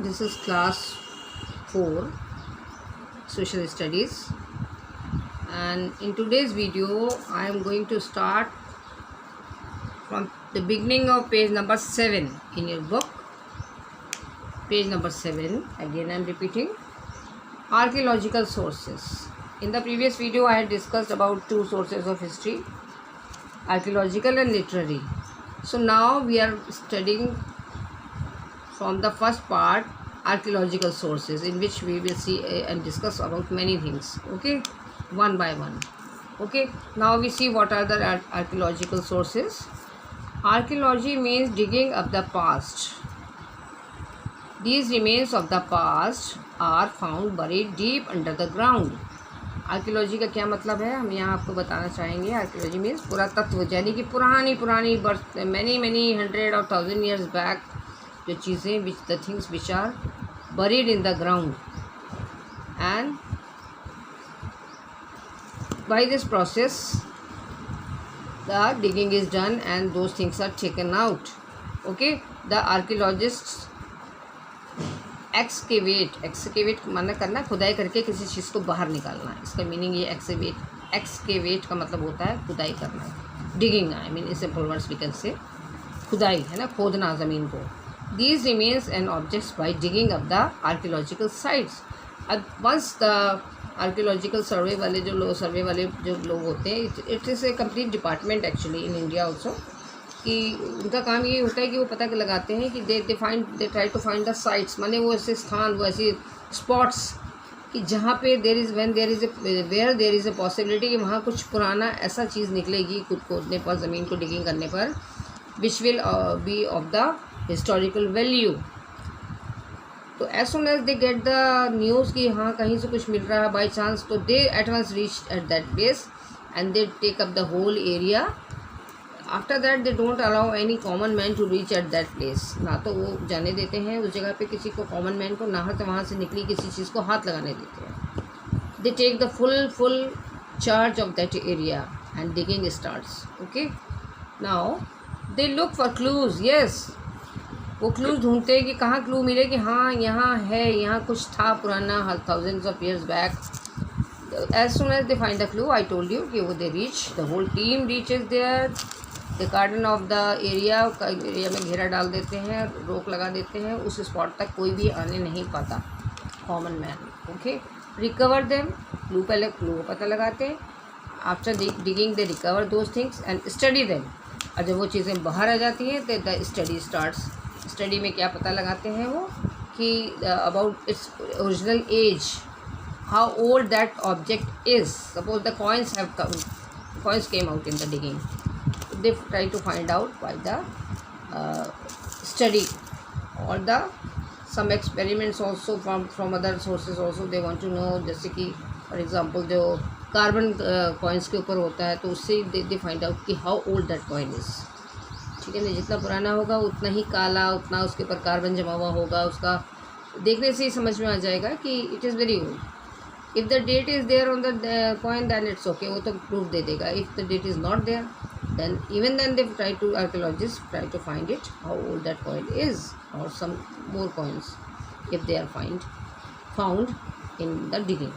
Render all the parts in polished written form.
This is class 4 social studies, and in today's video I am going to start from the beginning of page number 7 in your book. Page number 7, again I am repeating, archaeological sources. In the previous video I had discussed about two sources of history, archaeological and literary. So now we are studying from the first part, archaeological sources, in which we will see and discuss about many things, okay, one by one. Okay, now we see what are the archaeological sources. Archaeology means digging up the past. These remains of the past are found buried deep under the ground. Archaeology का क्या मतलब है, हम यहाँ आपको बताना चाहेंगे. Archaeology means पुरातत्व, यानी कि पुरानी बर्थ मैनी 100 और 1000 ईयर्स बैक जो चीज़ें, which the things which are buried in the ground, and by this process the digging is done and those things are taken out. Okay, the archaeologists excavate माना करना, खुदाई करके किसी चीज़ को बाहर निकालना. इसका मीनिंग ये excavate का मतलब होता है खुदाई करना, digging. I mean in simple words we can say खुदाई है ना, खोदना ज़मीन को. These remains and objects by digging up the archaeological sites. Once the archaeological survey वाले जो लोग होते हैं, it is a complete department actually in India also, कि उनका काम ये होता है कि वो पता लगाते हैं कि they try to find the sites, माने वो ऐसे स्थान, वो ऐसे spots कि जहाँ पे where there is a possibility कि वहाँ कुछ पुराना ऐसा चीज़ निकलेगी खुद खोदने पर, ज़मीन को digging करने पर, which will be of the historical value. तो as soon as they get the news कि हाँ कहीं से कुछ मिल रहा है by chance, तो they at once reach at that place and they take up the whole area. After that they don't allow any common man to reach at that place. ना तो वो जाने देते हैं उस जगह पे किसी को, common man को, ना तो वहाँ से निकली किसी चीज़ को हाथ लगाने देते हैं. They take the full charge of that area and digging starts. Okay, now they look for clues. Yes, वो क्लूज ढूंढते हैं कि कहाँ क्लू मिले कि हाँ यहाँ है, यहाँ कुछ था पुराना, thousands of years back. As soon as they find the clue, I told you कि वो they reach, the whole team reaches there, the cordon of the area में घेरा डाल देते हैं, रोक लगा देते हैं, उस स्पॉट तक कोई भी आने नहीं पाता, common man. Okay, recover them, clue पहले क्लू पता लगाते हैं. After digging they recover those things and study them. और जब वो चीज़ें बाहर आ जाती हैं तो द स्टडी स्टार्ट्स. स्टडी में क्या पता लगाते हैं वो कि about its original age, how old that object is. Suppose the coins came out in the digging, they try to find out by the study or the some experiments also from other sources also they want to know. जैसे कि for example जो carbon coins के ऊपर होता है, तो उससे they find out कि how old that coin is. ठीक है ना, जितना पुराना होगा उतना ही काला, उतना उसके ऊपर कार्बन जमा हुआ होगा. उसका देखने से ही समझ में आ जाएगा कि it is very old. If the date is there on the coin then it's okay, वो तो प्रूफ दे देगा. If the date is not there then even then they archaeologists try to find it how old that coin is, or some more coins if they are found in the digging.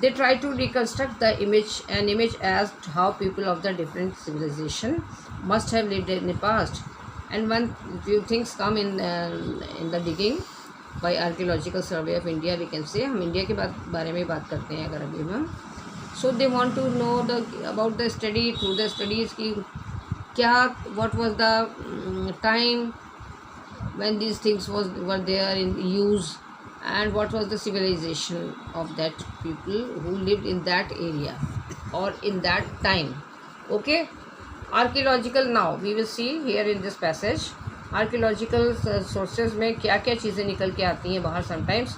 They try to reconstruct the image as to how people of the different civilization must have lived in the past. And when few things come in the digging by archaeological survey of India, we can say, हम India के बारे में बात करते हैं अगर अभी हम. So they want to know about the study, through the studies की क्या, what was the time when these things were there in use, and what was the civilization of that people who lived in that area or in that time. Okay, archaeological, now we will see here in this passage archaeological sources में क्या क्या चीज़ें निकल के आती हैं बाहर. sometimes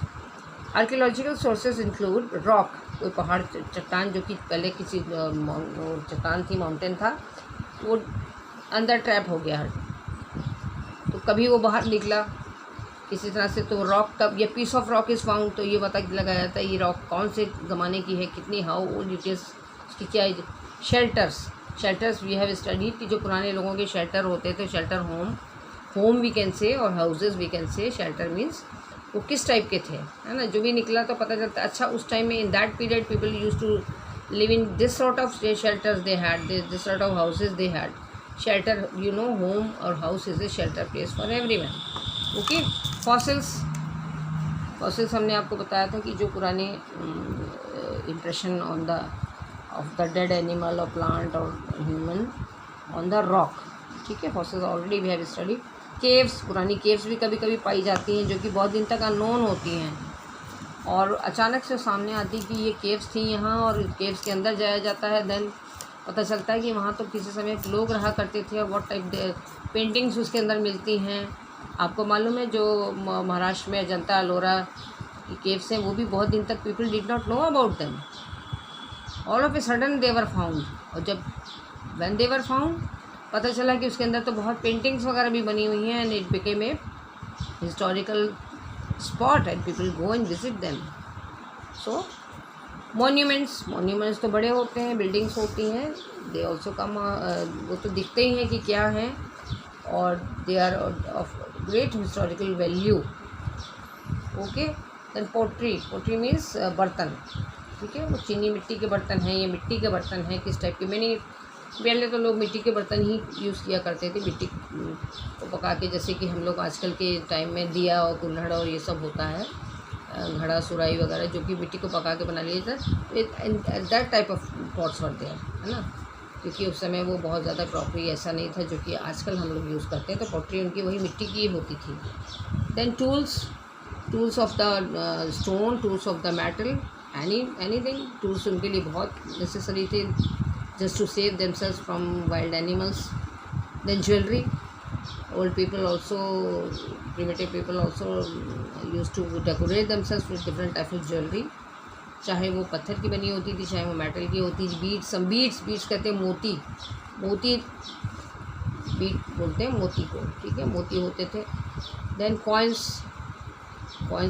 archaeological sources include rock, कोई पहाड़ चट्टान जो कि पहले किसी चट्टान थी, माउंटेन था, वो अंदर ट्रैप हो गया, तो कभी वो बाहर निकला किसी तरह से, तो रॉक का ये piece of rock is found, तो ये पता लगाया जाता है ये रॉक कौन से ज़माने की है, कितनी, हाउ ओल्ड इट इज़, उसकी क्या. शेल्टर्स वी हैव स्टडीड कि जो पुराने लोगों के शेल्टर होते थे, shelter home we can say, और houses we can say. Shelter means वो किस टाइप के थे, है ना, जो भी निकला तो पता चलता। अच्छा, उस टाइम में in that period people use to live in this sort of shelters they had, this sort of houses they had. Shelter, you know, home और house is a shelter place for everyone. Okay, fossils हमने आपको बताया था कि जो पुराने impression on the of the dead animal और plant और ह्यूमन ऑन द रॉक, ठीक है। Fossils already we have study. Caves, पुरानी केव्स भी कभी कभी पाई जाती हैं जो कि बहुत दिन तक अननोन होती हैं, और अचानक से सामने आती कि ये केव्स थी यहाँ, और केव्स के अंदर जाया जाता है, देन पता चलता है कि वहाँ तो किसी समय लोग रहा करते थे, और व्हाट टाइप पेंटिंग्स उसके अंदर मिलती हैं। आपको मालूम है जो महाराष्ट्र में अजंता अलोरा की केव्स हैं, वो भी बहुत दिन तक people did not know about them. All of a sudden they were found, और जब व्हेन दे वर फाउंड पता चला कि उसके अंदर तो बहुत पेंटिंग्स वगैरह भी बनी हुई हैं, and it became a historical spot and people go and visit them. So monuments तो बड़े होते हैं, बिल्डिंग्स होती हैं, दे ऑल्सो कम, वो तो दिखते ही हैं कि क्या हैं, और they are of great historical value. Okay, then pottery means बर्तन, ठीक है। वो चीनी मिट्टी के बर्तन हैं, ये मिट्टी के बर्तन हैं, किस टाइप के, मैंने पहले तो लोग मिट्टी के बर्तन ही यूज़ किया करते थे, मिट्टी को पका के, जैसे कि हम लोग आजकल के टाइम में दिया और कुल्हड़ और ये सब होता है, घड़ा सुराई वगैरह, जो कि मिट्टी को पका के बना लिया जाता, that type of pots were there, है ना, क्योंकि उस समय वो बहुत ज़्यादा क्रॉकरी ऐसा नहीं था जो कि आजकल हम लोग यूज़ करते हैं, तो पॉटरी उनकी वही मिट्टी की होती थी। Then tools of the stone, tools of the metal, anything, tools उनके लिए बहुत नेसेसरी थे, just to save themselves from wild animals. Then jewelry, primitive people also used to decorate themselves with different types of jewelry, चाहे वो पत्थर की बनी होती थी, चाहे वो मेटल की होती थी। बीड्स कहते हैं मोती बीट बोलते हैं मोती को, ठीक है, मोती होते थे। देन कॉइन्स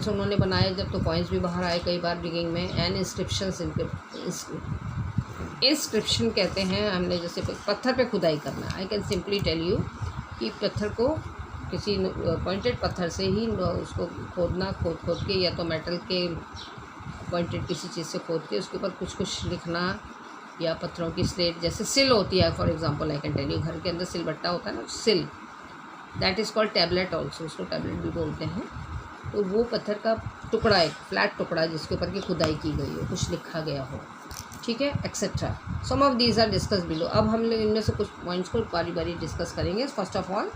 उन्होंने बनाए जब, तो कॉइन्स भी बाहर आए कई बार डिगिंग में। एंड इंस्क्रिप्शन कहते हैं, हमने जैसे पत्थर पे खुदाई करना। I can simply tell you कि पत्थर को किसी पॉइंटेड पत्थर से ही उसको खोदना, खोद के, या तो मेटल के पॉइंटेड किसी चीज़ से खोद के उसके ऊपर कुछ लिखना, या पत्थरों की स्लेट, जैसे सिल होती है for example, I can tell you, घर के अंदर सिल बट्टा होता है ना, सिल, that is called tablet also, उसको टैबलेट भी बोलते हैं। तो वो पत्थर का टुकड़ा, एक फ्लैट टुकड़ा जिसके ऊपर की खुदाई की गई हो, कुछ लिखा गया हो, ठीक है, etcetera. Some of these are discuss below. अब हम लोग इनमें से कुछ पॉइंट्स को बारी बारी डिस्कस करेंगे। First of all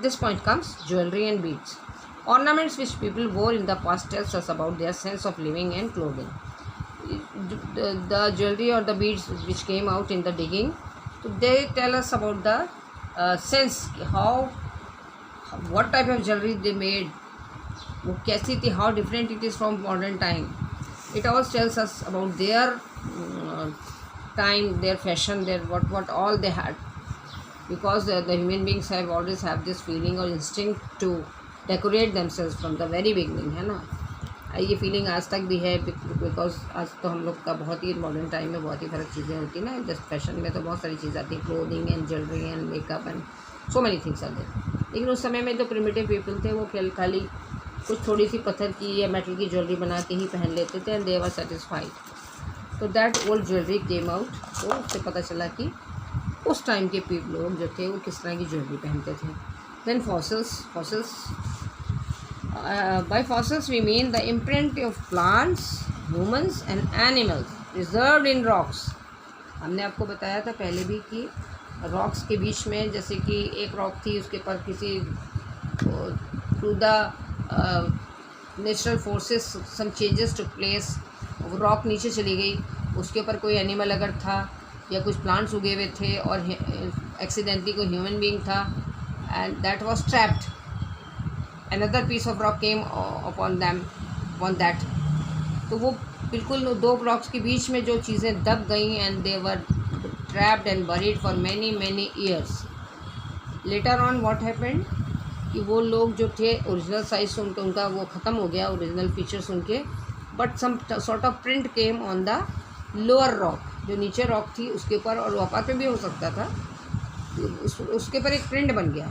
this point comes jewellery and beads. Ornaments which people wore in the past tells us about their sense of living and clothing. The jewellery और the beads which came out in the digging, तो they tell us about the sense, how what type of jewellery they made, वो कैसी थी, how different it is from modern time. It always tells us about their time, their fashion, their what all they had, because the human beings always have this feeling or instinct to decorate themselves from the very beginning, है ना। ये feeling आज तक भी है, because आज तो हम लोग का बहुत ही मॉडर्न टाइम में बहुत ही फ़र्क चीज़ें होती हैं ना। जस्ट फैशन में तो बहुत सारी चीज़ें आती हैं, clothing and jewellery and makeup and so many things are there. लेकिन उस समय में जो प्रिमिटिव पीपल थे वो खाली कुछ थोड़ी सी पत्थर की या मेटल की ज्वेलरी बना के ही पहन लेते थे, एंड दे वर सेटिस्फाइड। तो that old jewellery came out, तो उससे पता चला कि उस टाइम के लोग जो थे वो किस तरह की ज्वेलरी पहनते थे। Then fossils, by fossils we mean the imprint of plants, humans and animals preserved in rocks. हमने आपको बताया था पहले भी कि रॉक्स के बीच में, जैसे कि एक रॉक थी, उसके पर किसी through the natural forces some changes to place, वो रॉक नीचे चली गई, उसके ऊपर कोई एनिमल अगर था या कुछ प्लांट्स उगे हुए थे, और एक्सीडेंटली कोई ह्यूमन बीइंग था, and that was trapped, another piece of rock came upon that. तो वो बिल्कुल दो रॉक्स के बीच में जो चीज़ें दब गई, and they were trapped and buried for many years. Later on what happened कि वो लोग जो थे ओरिजिनल साइज से उनका वो ख़त्म हो गया, ओरिजिनल फीचर्स उनके, but some sort of print came on the lower rock, जो नीचे रॉक थी उसके ऊपर, और ऊपर पे भी हो सकता था, उसके ऊपर एक प्रिंट बन गया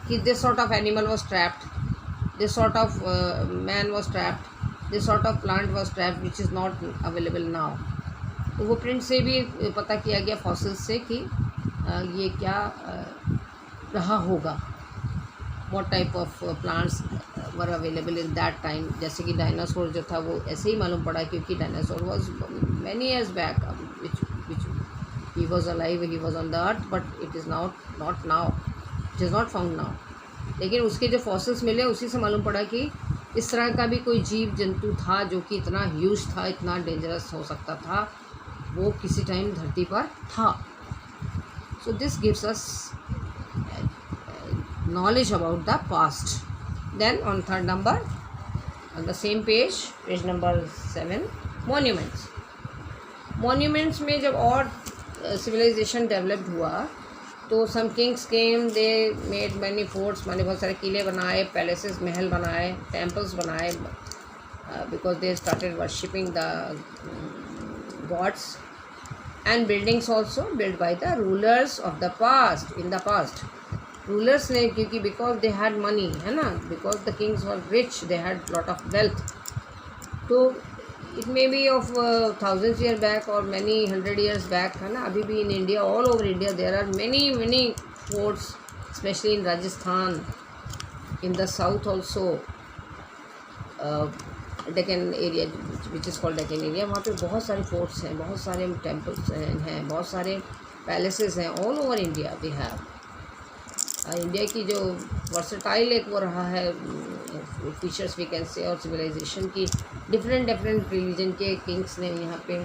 कि this sort of animal was trapped this sort of man was trapped, this sort of plant was trapped which is not available now. तो वो प्रिंट से भी पता किया गया फॉसिल्स से कि ये क्या रहा होगा, what type of plants were available in that time. जैसे कि डायनासोर जो था वो ऐसे ही मालूम पड़ा, क्योंकि dinosaur was many years back which he was alive, he was on the earth, but it is not now, it is not found now. लेकिन उसके जो फॉसिल्स मिले उसी से मालूम पड़ा कि इस तरह का भी कोई जीव जंतु था जो कि इतना ह्यूज था, इतना डेंजरस हो सकता था, वो किसी टाइम धरती पर था। So this gives us knowledge about the past. Then on third number, on the same page, page number 7, monuments. Monuments में जब और civilization developed हुआ तो some kings came, they made many forts, मैंने बहुत सारे किले बनाए, palaces महल बनाए, temples बनाए, because they started worshipping the gods, and buildings also built by the rulers of the past, in the past. Rulers ने, क्योंकि बिकॉज दे हैड मनी, है ना, because the kings were rich, they had lot of wealth. तो it may be of thousands year back और many 100 years back, है ना। अभी भी in India, all over India there are many forts, specially in Rajasthan, in the south also, Deccan area which is called Deccan area. वहाँ पे बहुत सारे फोर्ट्स हैं, बहुत सारे टेम्पल्स हैं, बहुत सारे पैलेसेस हैं, all over India they have. India की जो वर्सटाइल एक वो रहा है फीचर्स वी कैन से, और सिविलाइजेशन की डिफरेंट रिलीजन के किंग्स ने यहाँ पे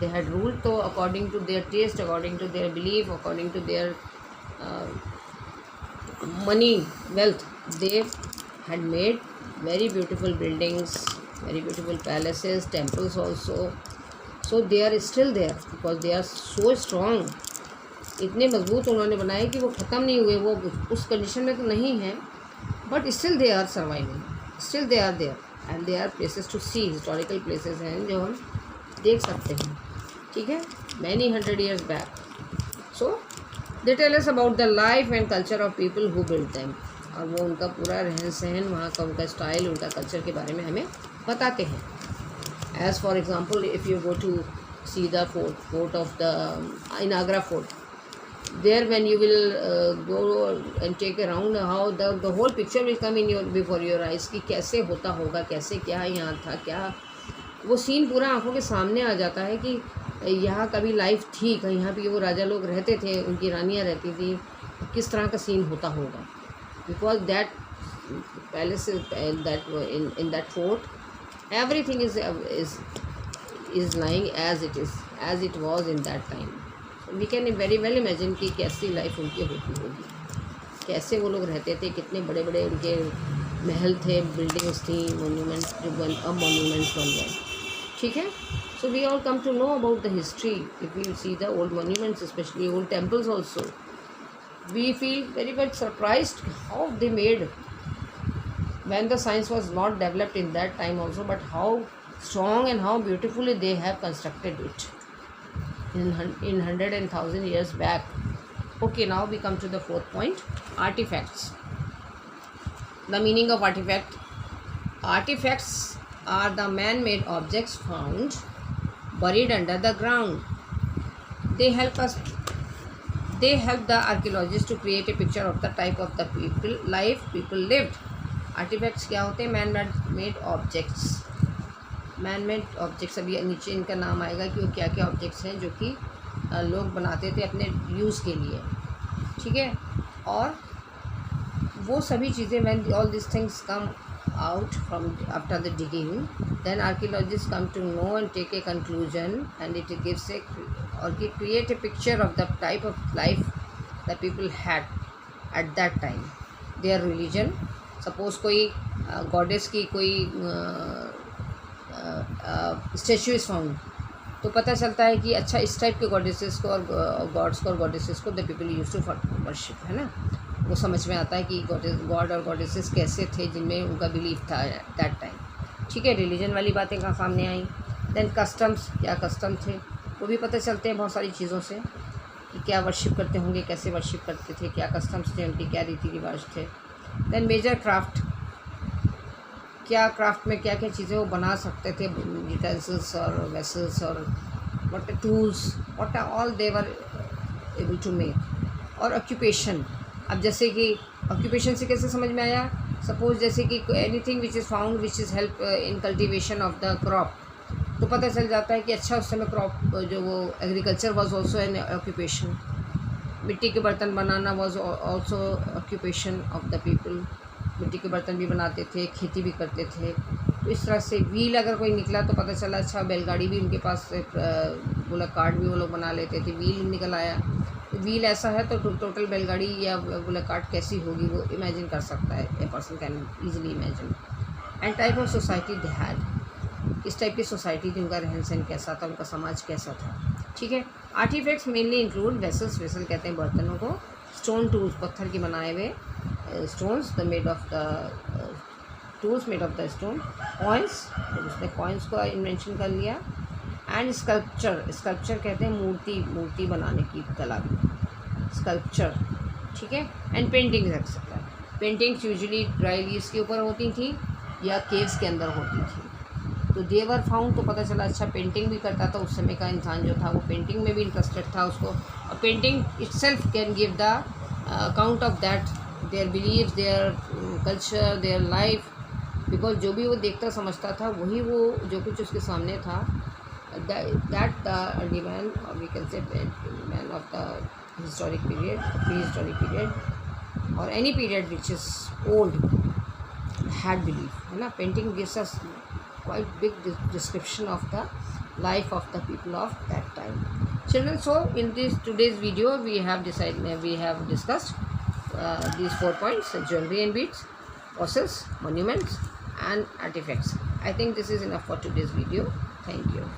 दे हैड रूल। तो according to their taste, according to their belief, according to their money wealth, they had made very beautiful buildings, very beautiful palaces, temples also. So they are still there because they are so strong. इतने मजबूत उन्होंने बनाए कि वो ख़त्म नहीं हुए, वो उस कंडीशन में तो नहीं है, but still they are surviving, still they are there, and they are places to see, historical places हैं जो हम देख सकते हैं, ठीक है, many 100 years back. So they tell us about the life and culture of people who build them, और वो उनका पूरा रहन सहन, वहाँ का उनका स्टाइल, उनका कल्चर के बारे में हमें बताते हैं। As for example, if you go to see the fort of the in Agra fort, there when you will go and take a round, how the whole picture will come in your before your eyes कि कैसे होता होगा, कैसे क्या यहाँ था, क्या वो सीन पूरा आंखों के सामने आ जाता है कि यहाँ कभी लाइफ थी, यहाँ पे वो राजा लोग रहते थे, उनकी रानियाँ रहती थी, किस तरह का सीन होता होगा, because that palace that in that fort everything is lying as it was in that time. We can very well imagine कि कैसी लाइफ उनकी होती होगी, कैसे वो लोग रहते थे, कितने बड़े बड़े उनके महल थे, बिल्डिंग्स थी, मोन्यूमेंट्स जो मोन्यूमेंट्स बन गए, ठीक है। So we all come to know about the history. If you see the old monuments, specially old temples also, we feel very much surprised how they made when the science was not developed in that time also, but how strong and how beautifully they have constructed it in 100 and 1000 years back. Okay, now we come to the fourth point, artifacts. The meaning of artifact. Artifacts are the man-made objects found buried under the ground. They help the archaeologists to create a picture of the type of the people lived. Artifacts क्या होते हैं? Man made objects. Man made objects, अभी नीचे इनका नाम आएगा कि वो क्या क्या ऑब्जेक्ट्स हैं जो कि लोग बनाते थे अपने यूज़ के लिए, ठीक है। और वो सभी चीज़ें, when all this things come out from after the digging, then archaeologists come to know and take a conclusion, and it gives a or create a picture of the type of life that people had at that time, their religion. Suppose कोई goddess की कोई statue is found, तो पता चलता है कि अच्छा इस टाइप के गॉडेसेस को और गॉड्स को और गॉडेसेस को the people use to worship, है ना। वो समझ में आता है कि गॉड और गॉडेसेस कैसे थे, जिनमें उनका बिलीफ था दैट टाइम, ठीक है। रिलीजन वाली बातें कहाँ सामने आई। देन कस्टम्स, क्या कस्टम थे वो भी पता चलते हैं बहुत सारी चीज़ों से, कि क्या वर्शिप करते होंगे, कैसे वर्शिप करते थे, क्या कस्टम्स थे उनके, क्या रीति रिवाज थे। देन मेजर क्राफ्ट, क्या क्राफ्ट में क्या क्या चीज़ें वो बना सकते थे, यूटेंसिल्स और वेसल्स और what tools, what all they were able to make। और ऑक्यूपेशन, अब जैसे कि ऑक्यूपेशन से कैसे समझ में आया, सपोज जैसे कि anything which is found which is help in cultivation of the crop, तो पता चल जाता है कि अच्छा उस समय क्रॉप जो वो agriculture was also an occupation. मिट्टी के बर्तन बनाना was also occupation of the people, मिट्टी के बर्तन भी बनाते थे, खेती भी करते थे। तो इस तरह से व्हील अगर कोई निकला तो पता चला अच्छा बैलगाड़ी भी उनके पास, बुलक कार्ट भी वो लोग बना लेते थे, व्हील निकल आया। तो व्हील ऐसा है तो टोटल बैलगाड़ी या बुलक कार्ट कैसी होगी वो इमेजिन कर सकता है, a person can easily imagine. And type of society they had, इस टाइप की सोसाइटी थी, उनका रहन सहन कैसा था, उनका समाज कैसा था। ठीक है। Artifacts mainly include vessels, vessel कहते हैं बर्तनों को, स्टोन टूल्स, पत्थर के बनाए हुए stones, the made of the tools made of the stone, coins, उसने coins को इन्वेंशन कर लिया। एंड स्कल्पचर, स्कल्पचर कहते हैं मूर्ति बनाने की कला, स्कल्पचर। ठीक है। एंड पेंटिंग रख सकता है, पेंटिंग्स यूजुअली ड्राई लीव्स के ऊपर होती थी या केव्स के अंदर होती थी। तो देवर फाउंड, तो पता चला अच्छा पेंटिंग भी करता था उस समय का इंसान जो था, वो पेंटिंग में भी इंटरेस्टेड था उसको। और painting itself can give the account of that their believes, their culture, their life, because जो भी वो देखता समझता था वही वो जो कुछ उसके सामने था, दैट द अर्ली मैन, और we can say man of the historic period, prehistoric period, और any period which is old had believe, है ना। Painting gives us quite big description of the life of the people of that time. Children, so in this today's video we have discussed these 4 points: jewelry and beads, fossils, monuments and artifacts. I think this is enough for today's video. Thank you.